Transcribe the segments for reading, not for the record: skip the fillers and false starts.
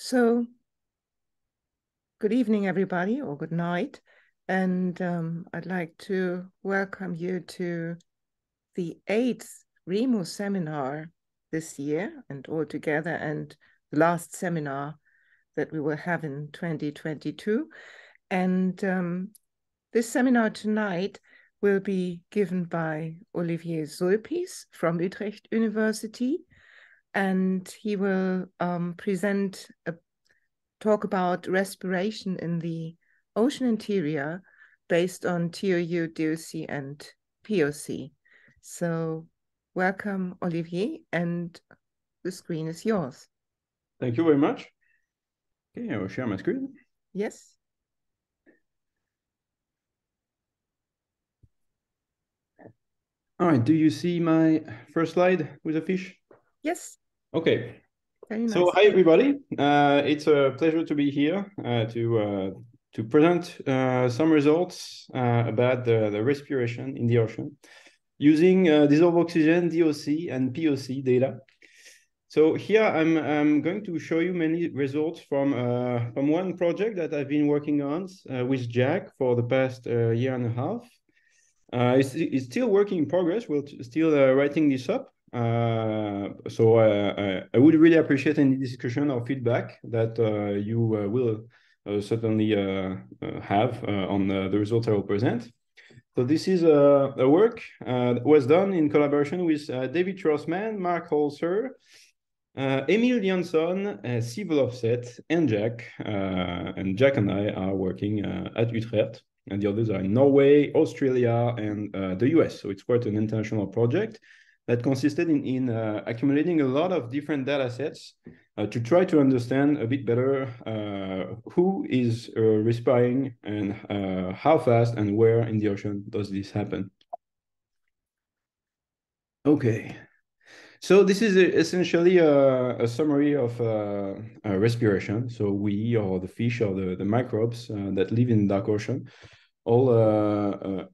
So, good evening, everybody, or good night. And I'd like to welcome you to the 8th ReMO seminar this year and altogether, and the last seminar that we will have in 2022. And this seminar tonight will be given by Olivier Sulpis from Utrecht University, and he will present a talk about respiration in the ocean interior based on TOU, DOC, and POC. So welcome, Olivier, and the screen is yours. Thank you very much. Okay, I will share my screen. Yes. All right, do you see my first slide with a fish? Yes. Okay. Very nice. So hi, everybody. It's a pleasure to be here to present some results about the respiration in the ocean using dissolved oxygen, DOC, and POC data. So here I'm going to show you many results from one project that I've been working on with Jack for the past year and a half. It's still working in progress. We're still writing this up. So I would really appreciate any discussion or feedback that you will certainly have on the results I will present. So this is a work that was done in collaboration with David Trossman, Mark Holzer, Emil Jansson, Civil Offset, and Jack. And Jack and I are working at Utrecht, and the others are in Norway, Australia, and the US. So it's quite an international project that consisted in accumulating a lot of different data sets to try to understand a bit better who is respiring and how fast and where in the ocean does this happen. Okay. So this is essentially a summary of respiration. So we, or the fish, or the microbes that live in the dark ocean, all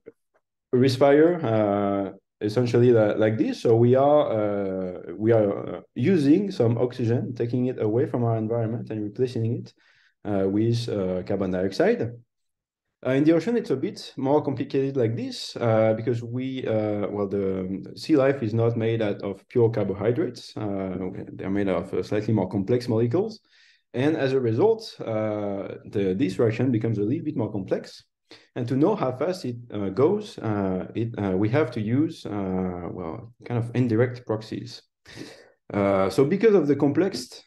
respire essentially like this. So we are using some oxygen, taking it away from our environment and replacing it with carbon dioxide. In the ocean, it's a bit more complicated like this because the sea life is not made out of pure carbohydrates. They're made of slightly more complex molecules. And as a result, this reaction becomes a little bit more complex. And to know how fast it goes, we have to use, kind of indirect proxies. So because of the complex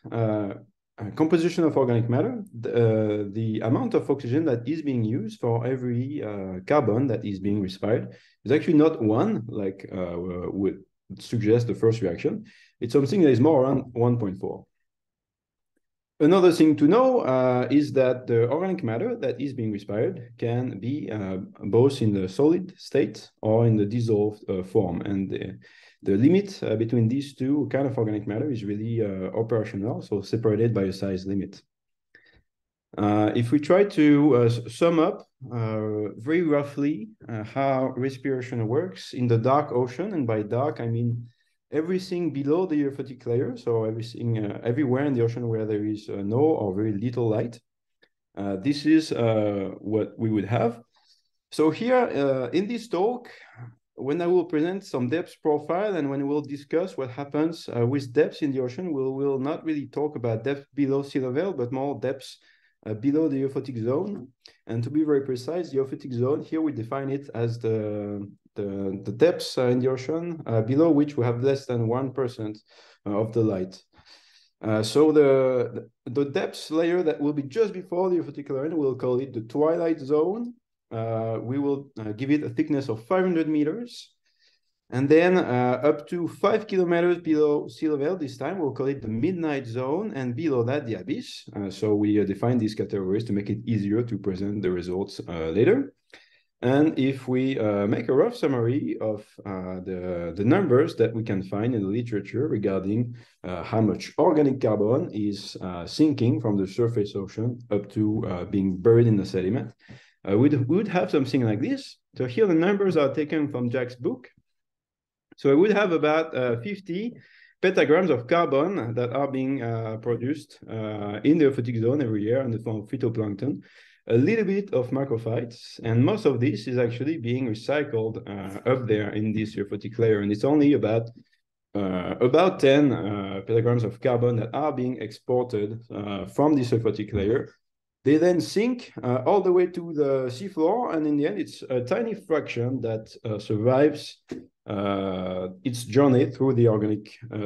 composition of organic matter, the amount of oxygen that is being used for every carbon that is being respired is actually not one, like would suggest the first reaction. It's something that is more around 1.4. Another thing to know is that the organic matter that is being respired can be both in the solid state or in the dissolved form. And the limit between these two kind of organic matter is really operational, so separated by a size limit. If we try to sum up very roughly how respiration works in the dark ocean, and by dark I mean everything below the euphotic layer, so everything everywhere in the ocean where there is no or very little light. This is what we would have. So here in this talk, when I will present some depth profile and when we'll discuss what happens with depths in the ocean, we'll not really talk about depth below sea level, but more depths below the euphotic zone. And to be very precise, the euphotic zone, here we define it as the depths in the ocean below which we have less than 1% of the light. So the depths layer that will be just before the euphotic line, we'll call it the twilight zone. We will give it a thickness of 500 meters. And then up to 5 kilometers below sea level, this time we'll call it the midnight zone, and below that the abyss. So we define these categories to make it easier to present the results later. And if we make a rough summary of the numbers that we can find in the literature regarding how much organic carbon is sinking from the surface ocean up to being buried in the sediment, we would have something like this. So here the numbers are taken from Jack's book. So I would have about 50 petagrams of carbon that are being produced in the euphotic zone every year in the form of phytoplankton, a little bit of macrophytes, and most of this is actually being recycled up there in this euphotic layer, and it's only about 10 petagrams of carbon that are being exported from this euphotic layer. They then sink all the way to the seafloor, and in the end, it's a tiny fraction that survives its journey through the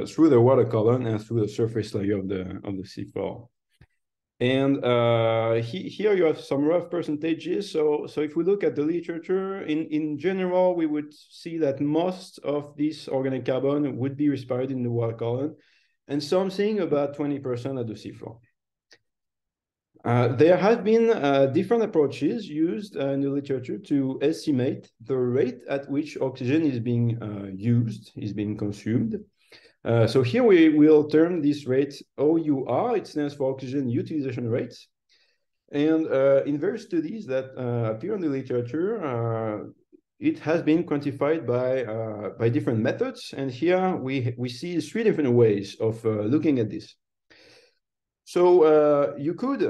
through the water column and through the surface layer of the seafloor. And here you have some rough percentages. So if we look at the literature, in general, we would see that most of this organic carbon would be respired in the water column, and something about 20% at the seafloor. There have been different approaches used in the literature to estimate the rate at which oxygen is being consumed. So here we will term this rate OUR. It stands for oxygen utilization rates. And in various studies that appear in the literature, it has been quantified by different methods. And here we see 3 different ways of looking at this. So you could,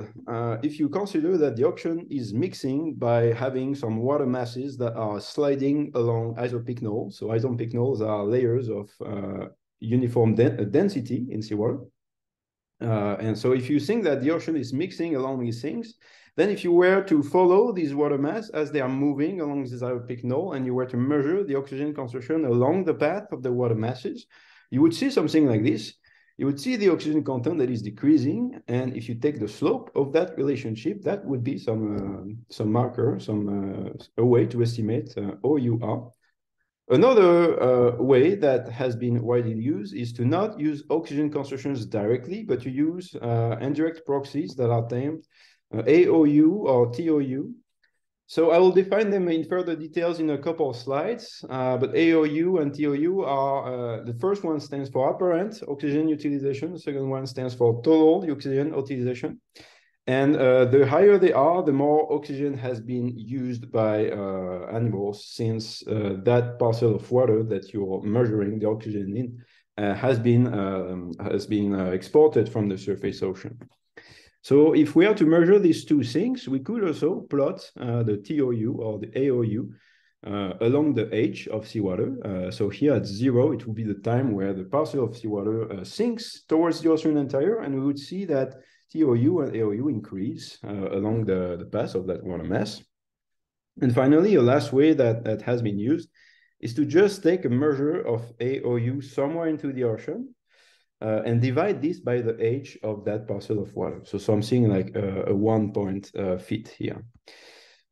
if you consider that the ocean is mixing by having some water masses that are sliding along isopycnals. So isopycnals are layers of uniform density in seawater. And so if you think that the ocean is mixing along these things, then if you were to follow these water mass as they are moving along this isopycnal, and you were to measure the oxygen concentration along the path of the water masses, you would see something like this. You would see the oxygen content that is decreasing, and if you take the slope of that relationship, that would be some marker, a way to estimate OUR. Another way that has been widely used is to not use oxygen concentrations directly, but to use indirect proxies that are named AOU or TOU. So I will define them in further details in a couple of slides, but AOU and TOU are, the first one stands for apparent oxygen utilization, the second one stands for total oxygen utilization. And the higher they are, the more oxygen has been used by animals, since that parcel of water that you're measuring the oxygen in has been exported from the surface ocean. So if we are to measure these 2 things, we could also plot the TOU or the AOU along the edge of seawater. So here at 0, it will be the time where the parcel of seawater sinks towards the ocean interior, and we would see that TOU and AOU increase along the path of that water mass. And finally, a last way that has been used is to just take a measure of AOU somewhere into the ocean and divide this by the age of that parcel of water. So something like a 1 point feet here.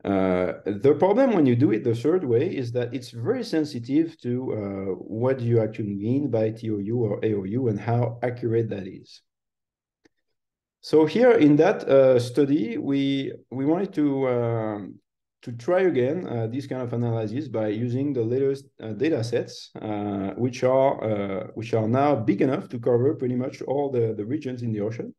The problem when you do it the third way is that it's very sensitive to what you actually mean by TOU or AOU and how accurate that is. So here in that study, we wanted to try again this kind of analysis by using the latest data sets, which are now big enough to cover pretty much all the regions in the ocean.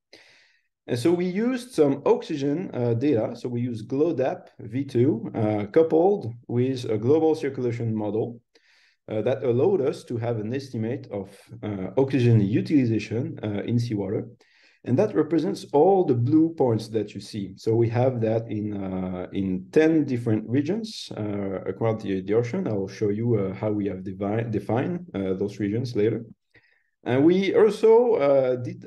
And so we used some oxygen data. So we used GLODAP V2 coupled with a global circulation model that allowed us to have an estimate of oxygen utilization in seawater. And that represents all the blue points that you see. So we have that in 10 different regions across the ocean. I will show you how we have defined those regions later. And we also did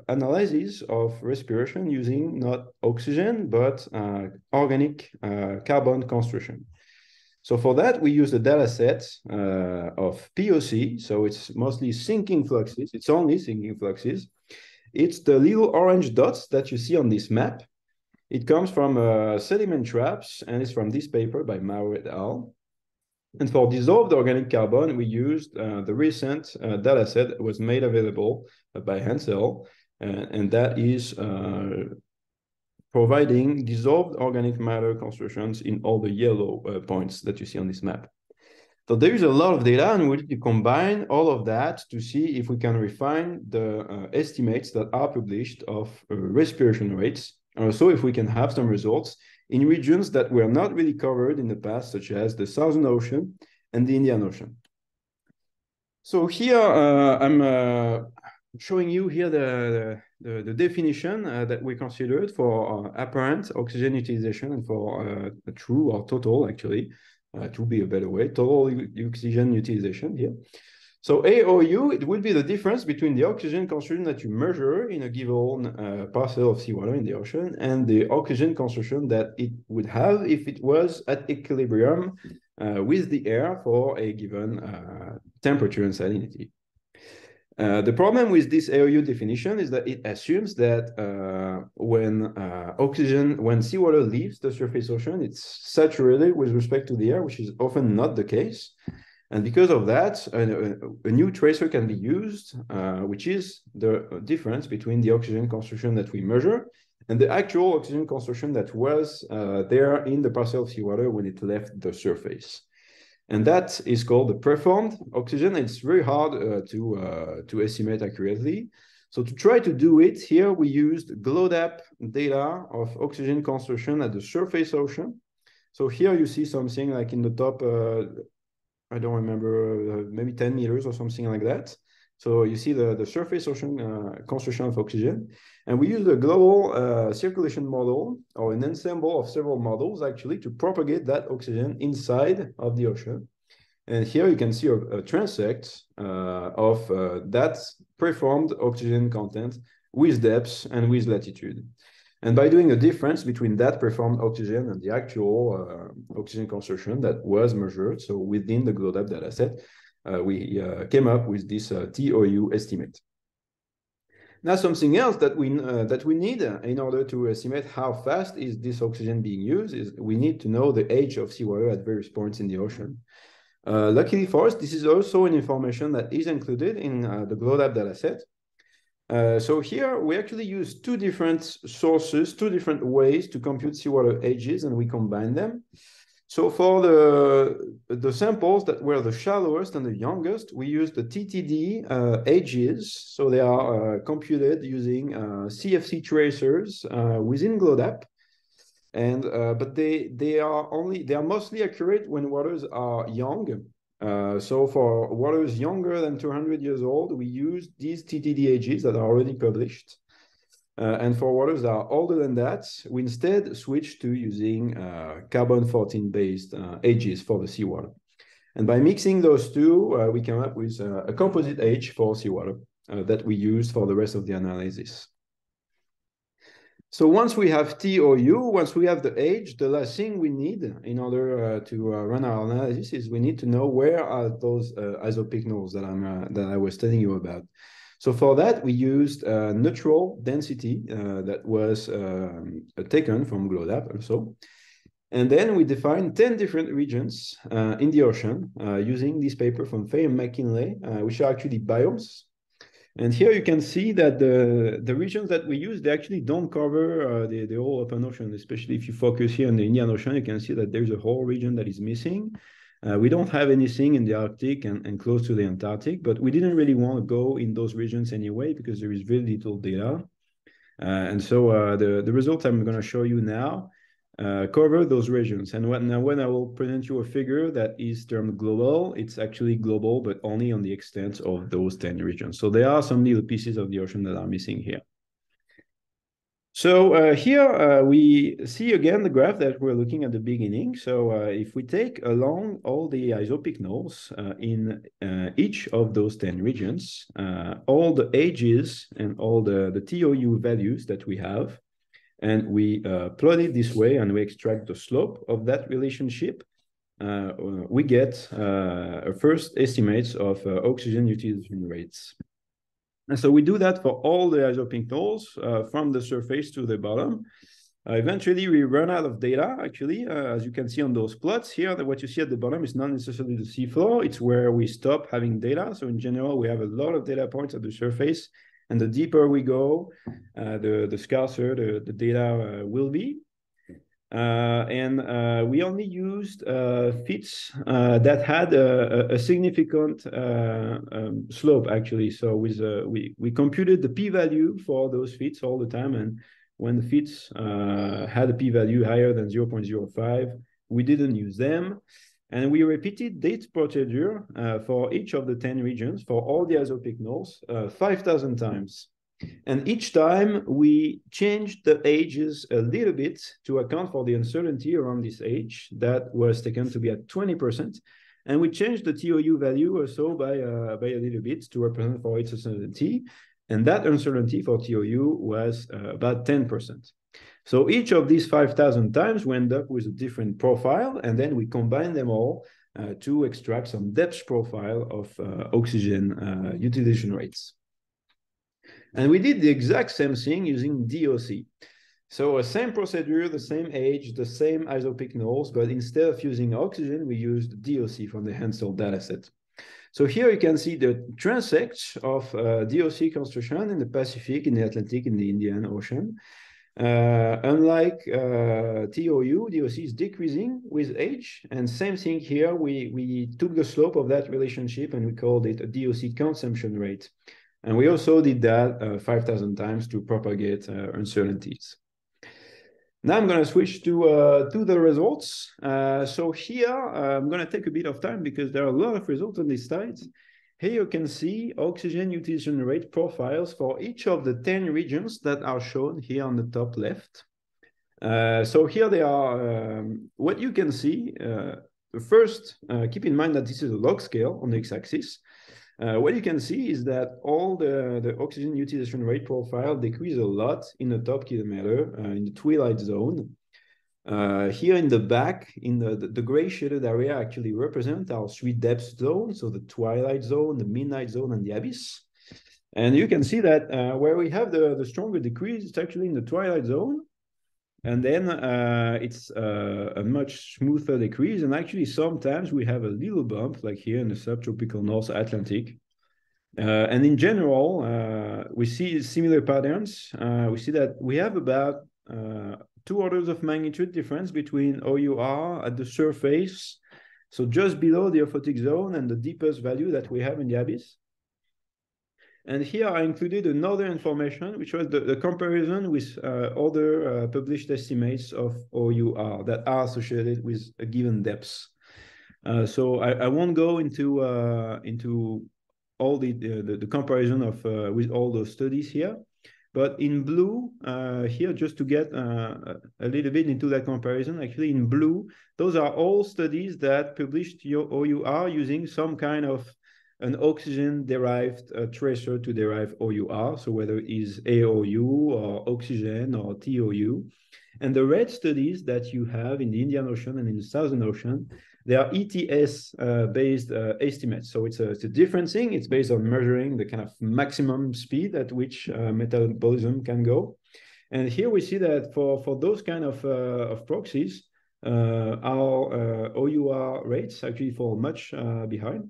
analysis of respiration using not oxygen, but organic carbon concentration. So for that, we use the data set of POC. So it's mostly sinking fluxes. It's only sinking fluxes. It's the little orange dots that you see on this map. It comes from sediment traps, and it's from this paper by Mao et al. And for dissolved organic carbon, we used the recent data set that was made available by Hansel, and that is providing dissolved organic matter concentrations in all the yellow points that you see on this map. So there is a lot of data, and we need to combine all of that to see if we can refine the estimates that are published of respiration rates, and also if we can have some results in regions that were not really covered in the past, such as the Southern Ocean and the Indian Ocean. So here I'm showing you here the definition that we considered for apparent oxygen utilization and for true or total, actually, to be a better way, total oxygen utilization here. So AOU, it would be the difference between the oxygen concentration that you measure in a given parcel of seawater in the ocean and the oxygen concentration that it would have if it was at equilibrium with the air for a given temperature and salinity. The problem with this AOU definition is that it assumes that when seawater leaves the surface ocean, it's saturated with respect to the air, which is often not the case. And because of that, a new tracer can be used, which is the difference between the oxygen concentration that we measure and the actual oxygen concentration that was there in the parcel of seawater when it left the surface. And that is called the preformed oxygen. It's very hard to estimate accurately. So to try to do it, here we used GLODAP data of oxygen concentration at the surface ocean. So here you see something like in the top, I don't remember, maybe 10 meters or something like that. So you see the surface ocean concentration of oxygen. And we use a global circulation model or an ensemble of several models actually to propagate that oxygen inside of the ocean. And here you can see a transect of that preformed oxygen content with depth and with latitude. And by doing a difference between that preformed oxygen and the actual oxygen concentration that was measured, so within the GLODAP dataset, we came up with this TOU estimate. Now, something else that we need in order to estimate how fast is this oxygen being used is we need to know the age of seawater at various points in the ocean. Luckily for us, this is also an information that is included in the GLODAP dataset. So here we actually use two different sources, two different ways to compute seawater ages, and we combine them. So for the samples that were the shallowest and the youngest, we use the TTD ages. So they are computed using CFC tracers within GLODAP. And but they are mostly accurate when waters are young. So for waters younger than 200 years old, we use these TTDAGs that are already published. And for waters that are older than that, we instead switch to using carbon-14 based ages for the seawater. And by mixing those two, we come up with a composite age for seawater that we use for the rest of the analysis. So once we have TOU, once we have the age, the last thing we need in order to run our analysis is we need to know where are those isopycnals that I was telling you about. So for that, we used neutral density that was taken from GLODAP also. And then we defined 10 different regions in the ocean using this paper from Fay and McKinley, which are actually biomes. And here you can see that the regions that we use, they actually don't cover the whole open ocean, especially if you focus here on the Indian Ocean, you can see that there's a whole region that is missing. We don't have anything in the Arctic and close to the Antarctic, but we didn't really want to go in those regions anyway because there is very little data. And so the results I'm going to show you now cover those regions. And when I will present you a figure that is termed global, it's actually global, but only on the extent of those 10 regions. So there are some little pieces of the ocean that are missing here. So here we see again the graph that we're looking at the beginning. So if we take along all the isopycnals in each of those 10 regions, all the ages and all the TOU values that we have, and we plot it this way and we extract the slope of that relationship, we get first estimates of oxygen utilization rates. And so we do that for all the isopycnals from the surface to the bottom. Eventually, we run out of data, actually, as you can see on those plots here. What you see at the bottom is not necessarily the seafloor. It's where we stop having data. So in general, we have a lot of data points at the surface. And the deeper we go, the scarcer the data will be. And we only used fits that had a significant slope, actually. So with we computed the p-value for those fits all the time. And when the fits had a p-value higher than 0.05, we didn't use them. And we repeated this procedure for each of the 10 regions for all the isopic nodes 5,000 times. And each time we changed the ages a little bit to account for the uncertainty around this age that was taken to be at 20%. And we changed the TOU value also by a little bit to represent for its uncertainty. And that uncertainty for TOU was about 10%. So each of these 5,000 times we end up with a different profile, and then we combine them all to extract some depth profile of oxygen utilization rates. And we did the exact same thing using DOC. So a same procedure, the same age, the same isopic nodes, but instead of using oxygen, we used DOC from the Hansel dataset. So here you can see the transects of DOC concentration in the Pacific, in the Atlantic, in the Indian Ocean. Unlike TOU, DOC is decreasing with age. And same thing here, we took the slope of that relationship and we called it a DOC consumption rate. And we also did that 5,000 times to propagate uncertainties. Now I'm going to switch to the results. So here, I'm going to take a bit of time because there are a lot of results on this slide. Here you can see oxygen utilization rate profiles for each of the 10 regions that are shown here on the top left. So here they are. What you can see, first, keep in mind that this is a log scale on the x-axis. What you can see is that all the oxygen utilization rate profile decrease a lot in the top kilometer, in the twilight zone. Here in the back, in the gray shaded area actually represent our three depth zones, so the twilight zone, the midnight zone, and the abyss. And you can see that where we have the stronger decrease, it's actually in the twilight zone. And then it's a much smoother decrease. And actually, sometimes we have a little bump, like here in the subtropical North Atlantic. And in general, we see similar patterns. We see that we have about 2 orders of magnitude difference between OUR at the surface, so just below the aphotic zone, and the deepest value that we have in the abyss. And here I included another information, which was the comparison with other published estimates of OUR that are associated with a given depth. So I won't go into all the comparison of with all those studies here, but in blue here, just to get a little bit into that comparison, actually in blue, those are all studies that published OUR using some kind of an oxygen-derived tracer to derive OUR, so whether it is AOU or oxygen or TOU. And the red studies that you have in the Indian Ocean and in the Southern Ocean, they are ETS-based estimates. So it's a different thing. It's based on measuring the kind of maximum speed at which metabolism can go. And here we see that for those kind of proxies, our OUR rates actually fall much behind.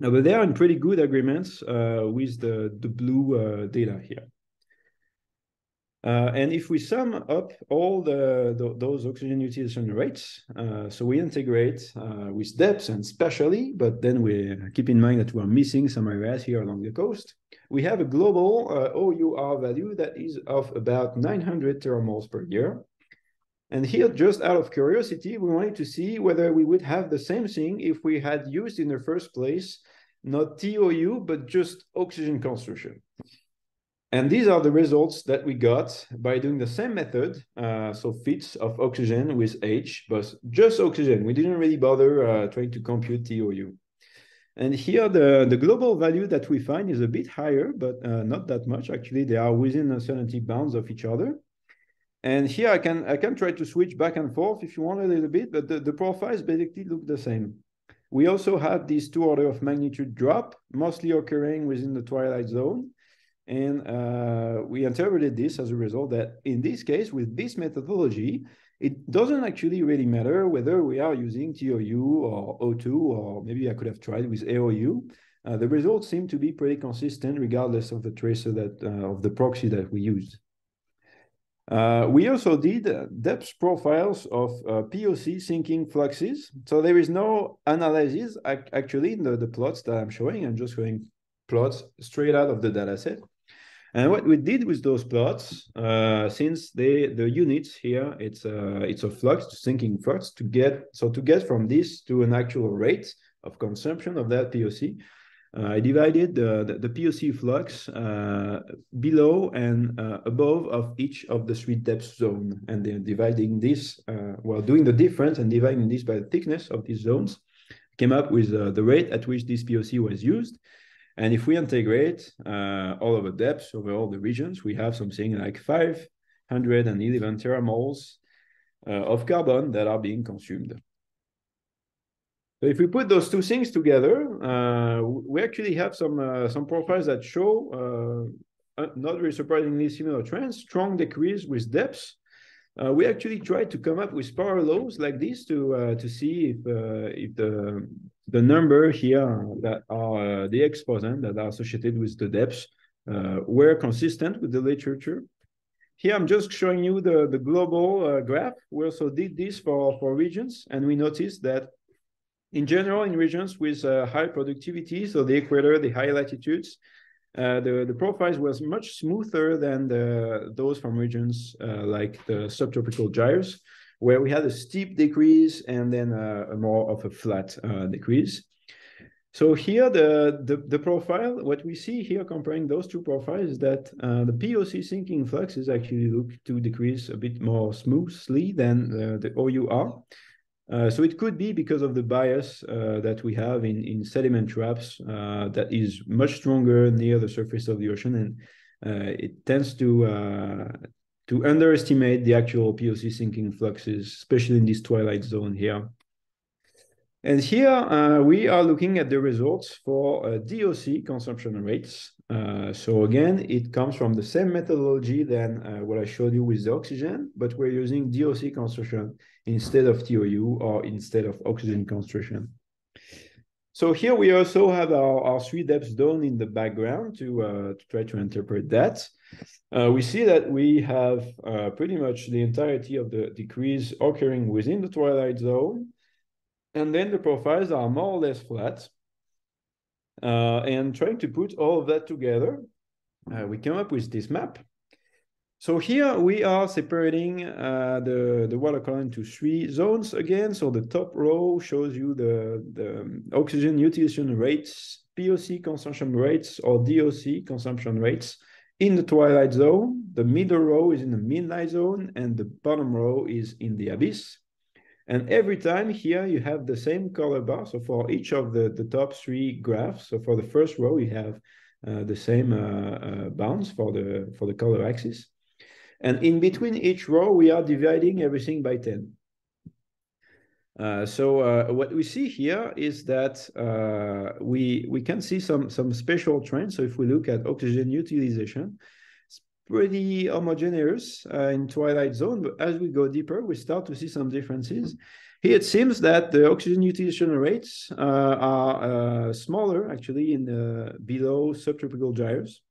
Now, but they are in pretty good agreements with the blue data here. And if we sum up all those oxygen utilization rates, so we integrate with depth and spatially, but then we keep in mind that we are missing some areas here along the coast. We have a global OUR value that is of about 900 teramoles per year. And here, just out of curiosity, we wanted to see whether we would have the same thing if we had used in the first place, not TOU, but just oxygen concentration. And these are the results that we got by doing the same method, so fits of oxygen with H, but just oxygen. We didn't really bother trying to compute TOU. And here, the global value that we find is a bit higher, but not that much. Actually, they are within uncertainty bounds of each other. And here I can try to switch back and forth if you want a little bit, but the profiles basically look the same. We also have this 2 order of magnitude drop, mostly occurring within the twilight zone. And we interpreted this as a result that in this case, with this methodology, it doesn't actually really matter whether we are using TOU or O2, or maybe I could have tried with AOU. The results seem to be pretty consistent regardless of the tracer of the proxy that we used. We also did depth profiles of POC sinking fluxes. So there is no analysis actually in the plots that I'm showing. I'm just showing plots straight out of the dataset. And what we did with those plots, since the units here, it's a flux, sinking flux, to get from this to an actual rate of consumption of that POC, I divided the POC flux below and above of each of the 3 depth zone, and then dividing this, doing the difference and dividing this by the thickness of these zones, came up with the rate at which this POC was used. And if we integrate all of the depths over all the regions, we have something like 511 teramoles of carbon that are being consumed. So if we put those two things together, we actually have some profiles that show, not very surprisingly, similar trends, strong decrease with depths. We actually tried to come up with power laws like this to see if the number here that are the exposant that are associated with the depths were consistent with the literature. Here I'm just showing you the global graph. We also did this for regions, and we noticed that in general, in regions with high productivity, so the equator, the high latitudes, the profiles was much smoother than those from regions like the subtropical gyres, where we had a steep decrease and then a more of a flat decrease. So here, the profile, what we see here comparing those two profiles is that the POC sinking flux is actually looked to decrease a bit more smoothly than the OUR. So it could be because of the bias that we have in sediment traps that is much stronger near the surface of the ocean, and it tends to underestimate the actual POC sinking fluxes, especially in this twilight zone here. And here we are looking at the results for DOC consumption rates. So again, it comes from the same methodology than what I showed you with the oxygen, but we're using DOC consumption instead of TOU or instead of oxygen concentration. So here we also have our 3 depth zone in the background to try to interpret that. We see that we have pretty much the entirety of the decrease occurring within the twilight zone. And then the profiles are more or less flat. And trying to put all of that together, we come up with this map. So here we are separating the water column into 3 zones again. So the top row shows you the oxygen utilization rates, POC consumption rates, or DOC consumption rates in the twilight zone. The middle row is in the midnight zone, and the bottom row is in the abyss. And every time here you have the same color bar. So for each of the top 3 graphs, so for the first row, you have the same bounds for the color axis. And in between each row, we are dividing everything by 10. So what we see here is that we can see some special trends. So if we look at oxygen utilization, it's pretty homogeneous in twilight zone, but as we go deeper, we start to see some differences. Here it seems that the oxygen utilization rates are smaller actually in the below subtropical gyres.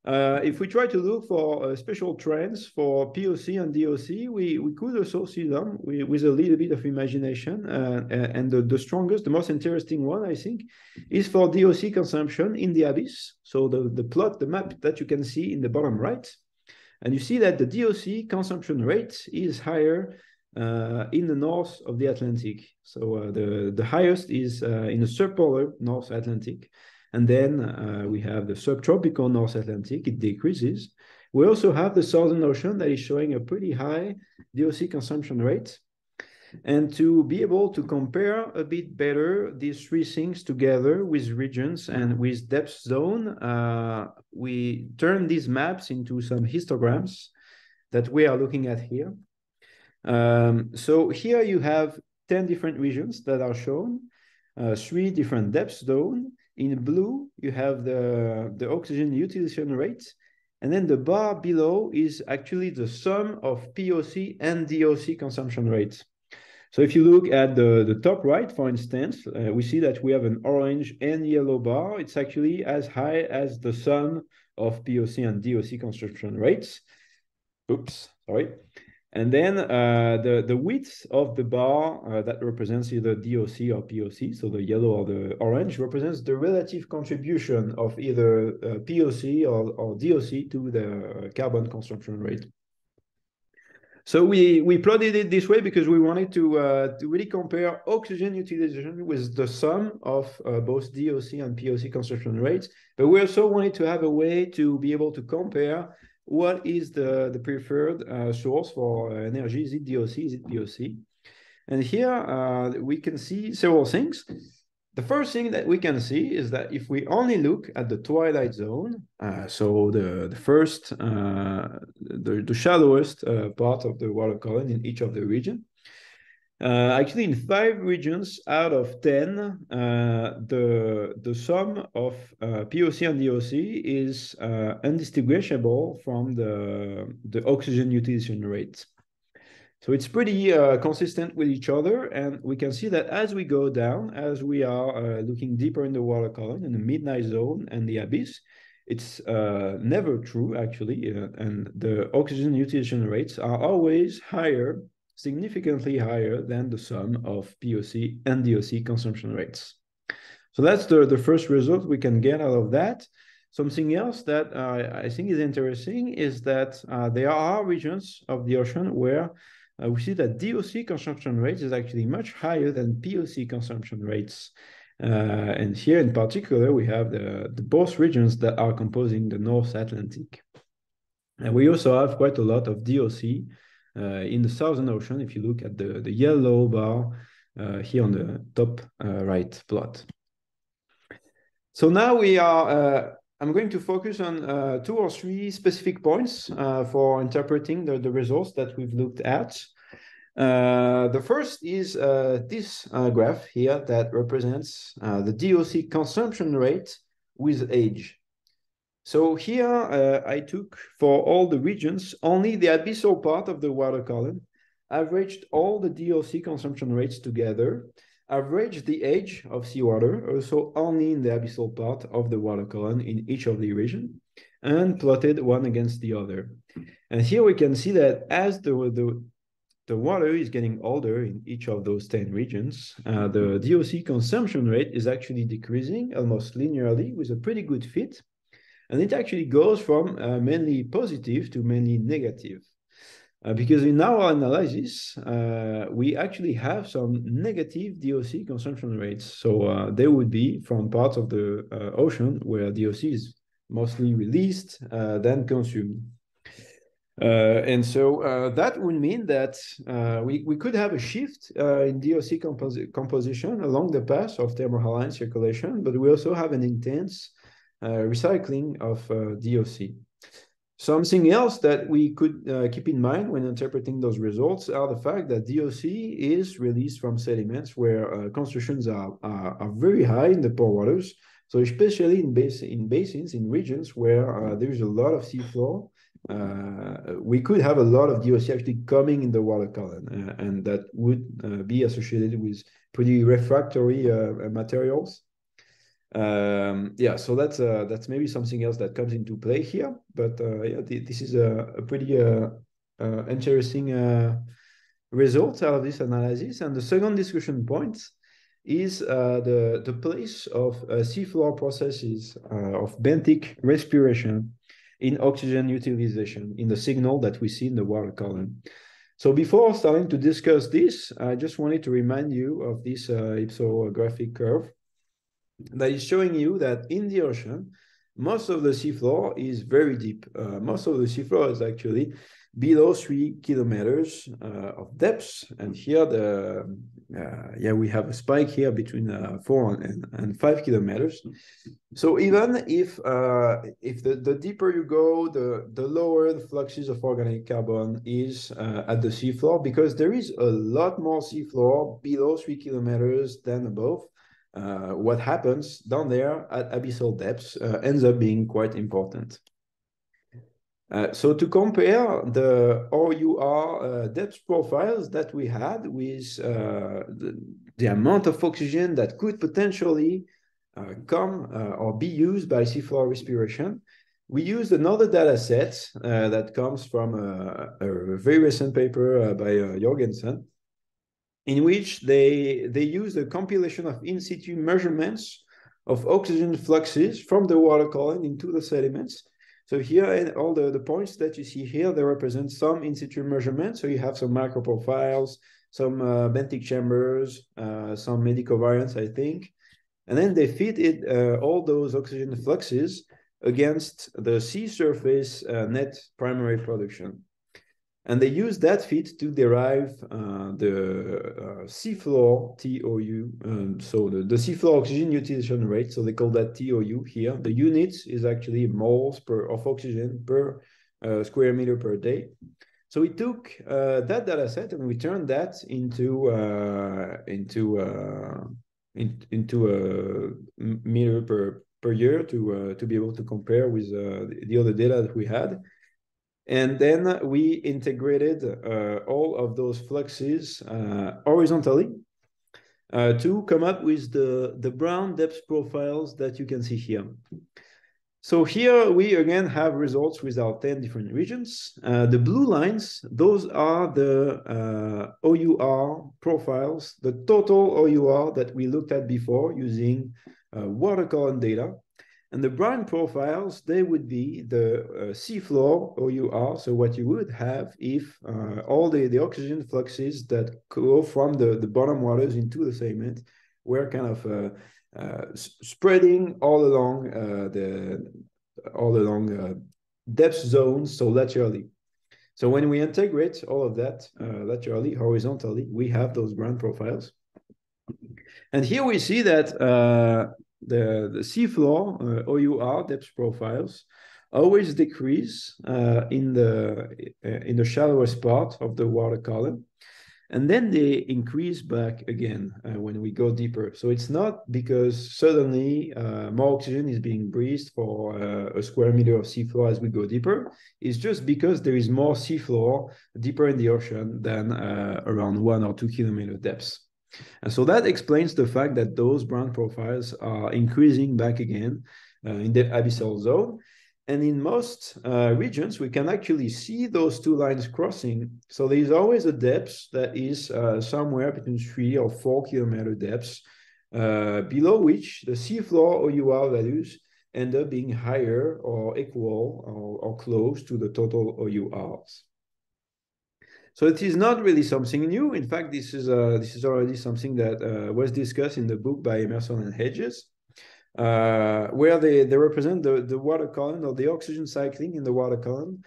If we try to look for special trends for POC and DOC, we could also see them with a little bit of imagination. And the strongest, the most interesting one, I think, is for DOC consumption in the abyss. So the map that you can see in the bottom right. And you see that the DOC consumption rate is higher in the north of the Atlantic. So the highest is in the subpolar North Atlantic. And then we have the subtropical North Atlantic, it decreases. We also have the Southern Ocean that is showing a pretty high DOC consumption rate. And to be able to compare a bit better these 3 things together with regions and with depth zone, we turn these maps into some histograms that we are looking at here. So here you have 10 different regions that are shown, 3 different depth zones. In blue, you have the oxygen utilization rate, and then the bar below is actually the sum of POC and DOC consumption rates. So if you look at the top right, for instance, we see that we have an orange and yellow bar. It's actually as high as the sum of POC and DOC consumption rates. Oops, sorry. And then the width of the bar that represents either DOC or POC, so the yellow or the orange, represents the relative contribution of either POC or DOC to the carbon consumption rate. So we plotted it this way because we wanted to really compare oxygen utilization with the sum of both DOC and POC consumption rates. But we also wanted to have a way to be able to compare what is the preferred source for energy. Is it DOC? Is it POC? And here we can see several things. The first thing that we can see is that if we only look at the twilight zone, so the first, the shallowest part of the water column in each of the region, actually in 5 regions out of 10, the sum of POC and DOC is undistinguishable from the oxygen utilization rate. So it's pretty consistent with each other, and we can see that as we go down, as we are looking deeper in the water column, in the midnight zone and the abyss, it's never true, actually, and the oxygen utilization rates are always higher, significantly higher than the sum of POC and DOC consumption rates. So that's the first result we can get out of that. Something else that I think is interesting is that there are regions of the ocean where we see that DOC consumption rate is actually much higher than POC consumption rates. And here in particular, we have the both regions that are composing the North Atlantic. And we also have quite a lot of DOC in the Southern Ocean, if you look at the yellow bar here on the top right plot. So now we are I'm going to focus on 2 or 3 specific points for interpreting the results that we've looked at. The first is this graph here that represents the DOC consumption rate with age. So here I took for all the regions only the abyssal part of the water column, averaged all the DOC consumption rates together, average the age of seawater, also only in the abyssal part of the water column in each of the region, and plotted one against the other. And here we can see that as the water is getting older in each of those 10 regions, the DOC consumption rate is actually decreasing almost linearly with a pretty good fit. And it actually goes from mainly positive to mainly negative. Because in our analysis, we actually have some negative DOC consumption rates. So they would be from parts of the ocean where DOC is mostly released, then consumed. And so that would mean that we could have a shift in DOC composition along the path of thermohaline circulation, but we also have an intense recycling of DOC. Something else that we could keep in mind when interpreting those results are the fact that DOC is released from sediments where concentrations are very high in the pore waters. So especially in basins, in regions where there's a lot of seafloor, we could have a lot of DOC actually coming in the water column, and that would be associated with pretty refractory materials. Yeah, so that's maybe something else that comes into play here, but yeah, this is a pretty interesting result out of this analysis. And the second discussion point is the place of seafloor processes of benthic respiration in oxygen utilization in the signal that we see in the water column. So before starting to discuss this, I just wanted to remind you of this ipsographic curve that is showing you that in the ocean, most of the seafloor is very deep. Most of the seafloor is actually below 3 kilometers of depth. And here, we have a spike here between 4 and 5 kilometers. So even if the deeper you go, the lower the fluxes of organic carbon is at the seafloor, because there is a lot more seafloor below 3 kilometers than above. What happens down there at abyssal depths ends up being quite important. So to compare the OUR depth profiles that we had with the amount of oxygen that could potentially come or be used by seafloor respiration, we used another data set that comes from a very recent paper by Jorgensen, in which they use a compilation of in situ measurements of oxygen fluxes from the water column into the sediments. So here, all the points that you see here, they represent some in situ measurements. So you have some microprofiles, some benthic chambers, some medical variants, I think. And then they feed it all those oxygen fluxes against the sea surface net primary production. And they use that feed to derive the seafloor TOU. So the seafloor oxygen utilization rate, so they call that TOU here. The unit is actually moles of oxygen per square meter per day. So we took that data set and we turned that into a meter per year to be able to compare with the other data that we had. And then we integrated all of those fluxes horizontally to come up with the brown depth profiles that you can see here. So here we again have results with our 10 different regions. The blue lines, those are the OUR profiles, the total OUR that we looked at before using water column data. And the brown profiles, they would be the seafloor OUR. So what you would have if all the oxygen fluxes that go from the bottom waters into the sediment were kind of spreading all along depth zones, so laterally. So when we integrate all of that laterally, horizontally, we have those brown profiles. And here we see that the seafloor OUR depth profiles always decrease in the shallowest part of the water column. And then they increase back again when we go deeper. So it's not because suddenly more oxygen is being breathed for a square meter of seafloor as we go deeper. It's just because there is more seafloor deeper in the ocean than around 1 or 2 kilometer depths. And so that explains the fact that those brown profiles are increasing back again in the abyssal zone. And in most regions, we can actually see those two lines crossing. So there's always a depth that is somewhere between 3 or 4 kilometer depths, below which the seafloor OUR values end up being higher or equal or close to the total OURs. So it is not really something new. In fact, this is already something that was discussed in the book by Emerson and Hedges, where they represent the water column or the oxygen cycling in the water column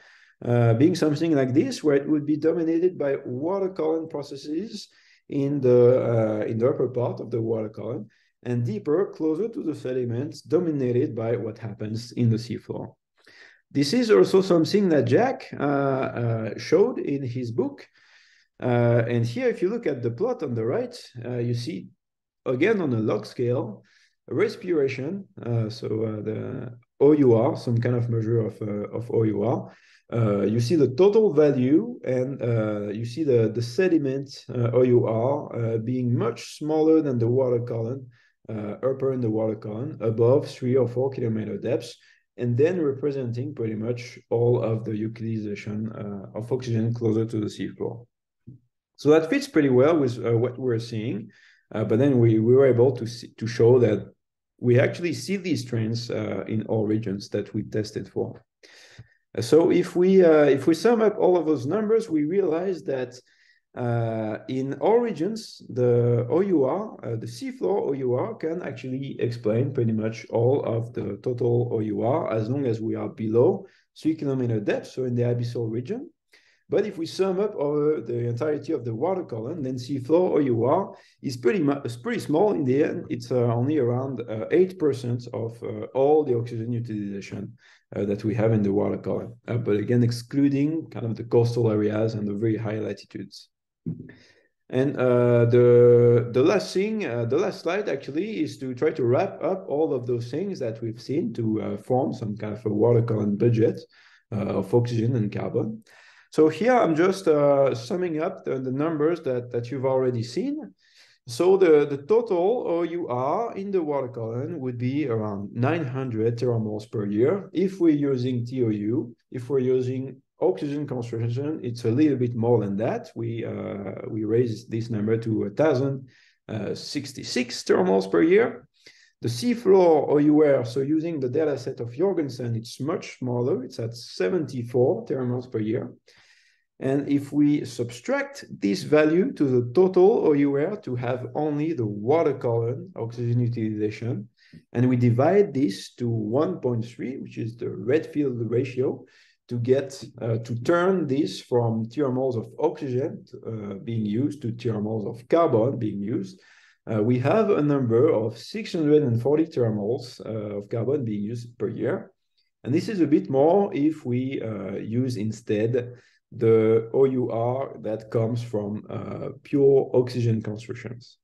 being something like this, where it would be dominated by water column processes in the upper part of the water column, and deeper, closer to the sediments, dominated by what happens in the seafloor. This is also something that Jack showed in his book. And here, if you look at the plot on the right, you see, again, on a log scale, respiration, the OUR, some kind of measure of OUR. You see the total value, and you see the sediment OUR being much smaller than the water column, upper in the water column, above 3 or 4 kilometer depths, and then representing pretty much all of the utilization of oxygen closer to the seafloor. So that fits pretty well with what we're seeing. But then we were able to show that we actually see these trends in all regions that we tested for. So if we sum up all of those numbers, we realize that in all regions, the OUR, the seafloor OUR, can actually explain pretty much all of the total OUR as long as we are below 3 kilometer depth, so in the abyssal region. But if we sum up over the entirety of the water column, then seafloor OUR is pretty small in the end. It's only around 8% of all the oxygen utilization that we have in the water column. But again, excluding kind of the coastal areas and the very high latitudes. And the last slide actually is to try to wrap up all of those things that we've seen to form some kind of a water column budget of oxygen and carbon. So here I'm just summing up the numbers that you've already seen. So the total OUR in the water column would be around 900 teramoles per year. If we're using TOU, if we're using oxygen concentration, it's a little bit more than that. We raised this number to 1,066 teramoles per year. The seafloor OUR, so using the data set of Jorgensen, it's much smaller. It's at 74 teramoles per year. And if we subtract this value to the total OUR to have only the water column oxygen utilization, and we divide this to 1.3, which is the Redfield ratio, to get to turn this from teramoles of oxygen being used to teramoles of carbon being used, we have a number of 640 teramoles of carbon being used per year. And this is a bit more if we use instead the OUR that comes from pure oxygen concentrations.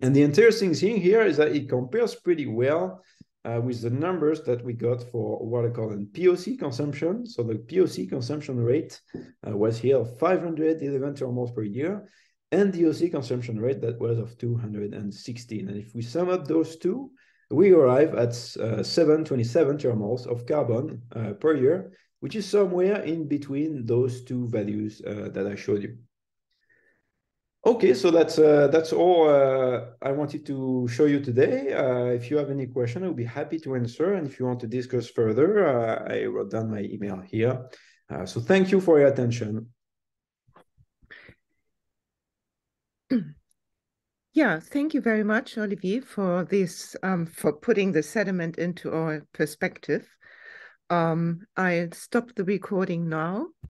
And the interesting thing here is that it compares pretty well with the numbers that we got for what I call POC consumption. So the POC consumption rate was here 511 teramoles per year, and the OC consumption rate that was of 216. And if we sum up those two, we arrive at 727 teramoles of carbon per year, which is somewhere in between those two values that I showed you. Okay, so that's all I wanted to show you today. If you have any question, I'll be happy to answer. And if you want to discuss further, I wrote down my email here. So thank you for your attention. Yeah, thank you very much, Olivier, for this, for putting the sediment into our perspective. I'll stop the recording now.